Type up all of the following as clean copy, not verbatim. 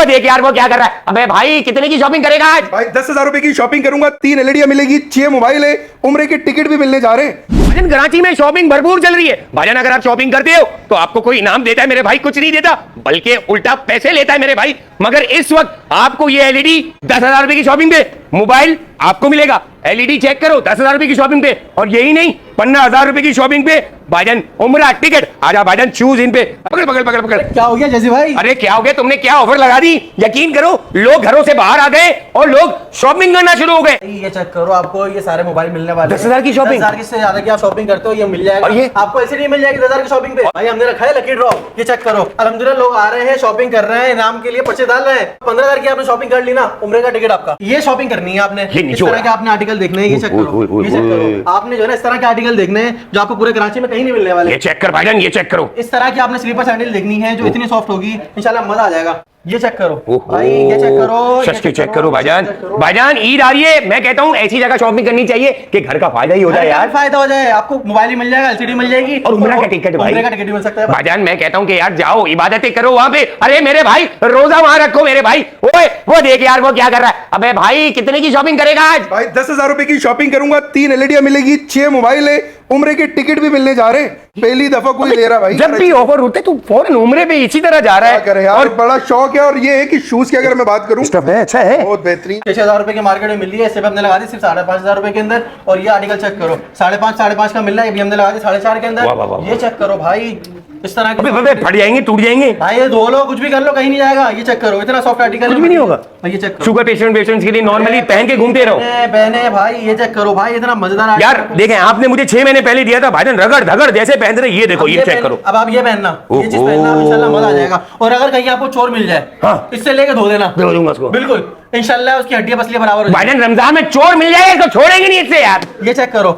देख यार वो क्या कर रहा है। अबे भाई कितने की शॉपिंग करेगा आज? भाई 10,000 रुपए की शॉपिंग करूंगा, 3 एलईडी मिलेगी, 6 मोबाइल है, उम्र के टिकट भी मिलने जा रहे हैं। भाईजान कराची में शॉपिंग भरपूर चल रही है। भाईजान अगर आप शॉपिंग करते हो तो आपको कोई इनाम देता है मेरे भाई, कुछ नहीं देता बल्कि उल्टा पैसे लेता है मेरे भाई। मगर इस वक्त आपको ये एलईडी 10,000 रुपए की शॉपिंग पे मोबाइल आपको मिलेगा। एलईडी चेक करो 10,000 रुपए की शॉपिंग पे, और यही नहीं 15,000 रुपए की शॉपिंग पे भाईजान उम्रा टिकट। आजा भाईजान चूज इन पे। पकड़ पकड़ पकड़ पकड़। क्या हो गया जैसे भाई? अरे क्या हो गया, तुमने क्या ऑफर लगा दी? यकीन करो लोग घरों से बाहर आ गए और लोग शॉपिंग करना शुरू हो गए। ये चेक करो, आपको ये सारे मोबाइल मिलने वाले 10,000 की शॉपिंग? 10,000 से ज्यादा की आप शॉपिंग करते हो ये मिल जाएगा। और ये आपको ऐसे नहीं मिल जाएगी 10,000 की शॉपिंग पे। भाई हमने रखा है लकी ड्रॉ, ये चेक करो। अल्हम्दुलिल्लाह लोग आ रहे हैं, शॉपिंग कर रहे हैं, इनाम के लिए पर्चे डाल रहे हैं। 15,000 की आपने शॉपिंग कर ली ना, उम्र का टिकट आपका। ये शॉपिंग करनी है आपने, इस तरह के आपने आर्टिकल देखने हैं। ये चेक करो, ये चेक करो। आपने जो है ना इस तरह के आर्टिकल देखने हैं जो आपको पूरे कराची में कहीं नहीं मिलने वाले। ये चेक कर भाईजान, ये चेक करो। इस तरह की आपने स्लीपर सैंडल देखनी है जो इतनी सॉफ्ट होगी, इंशाल्लाह मजा आ जाएगा। ये चेक करो भाई, ये चेक करो, सच के चेक करो भाईजान। भाईजान ईद आ रही है, मैं कहता हूँ ऐसी जगह शॉपिंग करनी चाहिए कि घर का फायदा ही हो जाए यार। फायदा हो जाए, आपको मोबाइल ही मिल जाएगा, एलसीडी मिल जाएगी और उम्रा का टिकट भाई, उम्रा का टिकट भी मिल सकता है भाईजान। मैं कहता हूँ कि यार जाओ इबादतें करो वहां पे। अरे मेरे भाई रोजा वहां रखो मेरे भाई। ओए वो देख यार वो क्या कर रहा है। अबे भाई कितने की शॉपिंग करेगा आज? भाई 10,000 रुपए की शॉपिंग करूंगा, 3 एलईडी मिलेगी, 6 मोबाइल है, उम्र के टिकट भी मिलने जा रहे हैं। पहली दफा कोई ले रहा भाई। जब भी ऑफर होते तो फौरन उम्रे पे इसी तरह जा रहा है यार, और बड़ा शौक है। और ये है कि शूज की अगर मैं बात करूं स्टफ है, अच्छा है, बहुत बेहतरीन। 6,000 रुपए की मार्केट में मिल रही है, इससे हमने लगा दी सिर्फ 5,500 रुपए के अंदर। और ये आर्टिकल चेक करो 5.5 का मिल रहा है, ये भी हमने लगा दी 4.5 के वाह, वाह, अंदर। वाह। ये चेक करो भाई, इस तरह के फट जाएंगे, टूट जाएंगे भाई। ये धो लो, कुछ भी कर लो, कहीं नहीं जाएगा। ये चेक करो, इतना सॉफ्ट आर्टिकल कुछ भी नहीं होगा। ये चेक करो, शुगर पेशेंट्स के लिए नॉर्मली पहन के घूमते रहो। पहने भाई। ये चेक करो भाई, इतना मजेदार यार देखें, आपने मुझे 6 महीने पहले दिया था भाईजान, रगड़ धगड़ जैसे पहन रहे। ये देखो, ये चेक करो। अब आप ये पहनना, ये चीज पहनना, इंशाल्लाह मजा आ जाएगा। और अगर कहीं आपको चोर मिल जाए, हाँ, इससे लेके धो देना, धो दूंगा उसको बिल्कुल इंशाल्लाह। उसकी हड्डियां पसलियां बराबर हो भाईजान रमजान में चोर मिल जाएगा इसको छोड़ेंगे नहीं इससे यार। जाएंगी। ये चेक करो,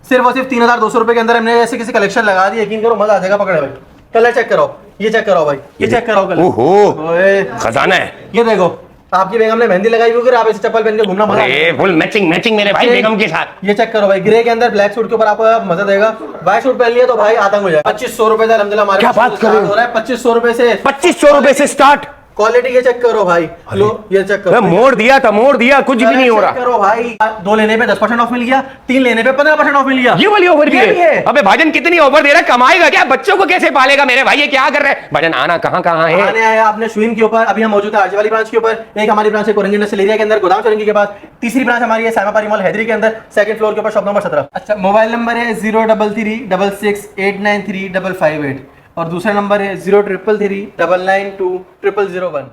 सिर्फ और सिर्फ 3,200 रुपए के अंदर हमने ऐसे किसी कलेक्शन लगा दी। यकीन करो मजा आ जाएगा। पकड़े भाई, कलर चेक करो, ये चेक करो भाई, ये चेक करो कलर। ओहो खजाना है। ये देखो, आपकी बेगम ने मेहंदी लगाई हुई, आप ऐसे चप्पल पहन के घूमना मजा अरे फुल मैचिंग मैचिंग मेरे भाई बेगम के साथ। ये चेक करो भाई, ग्रे के अंदर ब्लैक सूट के ऊपर आपको मजा देगा। व्हाइट सूट पहन लिया तो भाई आतंक हो जाएगा। 2500 रुपए से अल्हम्दुलिल्लाह हमारे क्या बात कर रहे हो? 2500 रुपए से, 2500 रुपए से स्टार्ट। क्वालिटी ये चेक करो भाई, लो ये चेक करो। मोड़ दिया था, मोड़ दिया, कुछ भी नहीं हो रहा। करो भाई, 2 लेने पे 10% ऑफ मिल गया, 3 लेने पे 15% ऑफ मिल गया। ये वाली ऑफर भी ये है। अबे भाईजान कितनी ऑफर दे रहा है, कमाएगा क्या? बच्चों को कैसे पालेगा मेरे भाई? ये क्या कर रहा है भाईजान? आना कहाँ कहाँ है? आने आया आपने श्वीन के ऊपर, अभी हम मौजूद है आरजे वाली ब्रांच के ऊपर। एक हमारी ब्रांच है कोरंगी इंडस्ट्रियल एरिया के अंदर, गोदाम चौरंगी के पास। तीसरी ब्रांच हमारी है साइमा पारी मॉल हैदरी के अंदर, सेकंड फ्लोर के ऊपर, शॉप नंबर 17। अच्छा, मोबाइल नंबर है 03366893558 और दूसरा नंबर है 03339920001।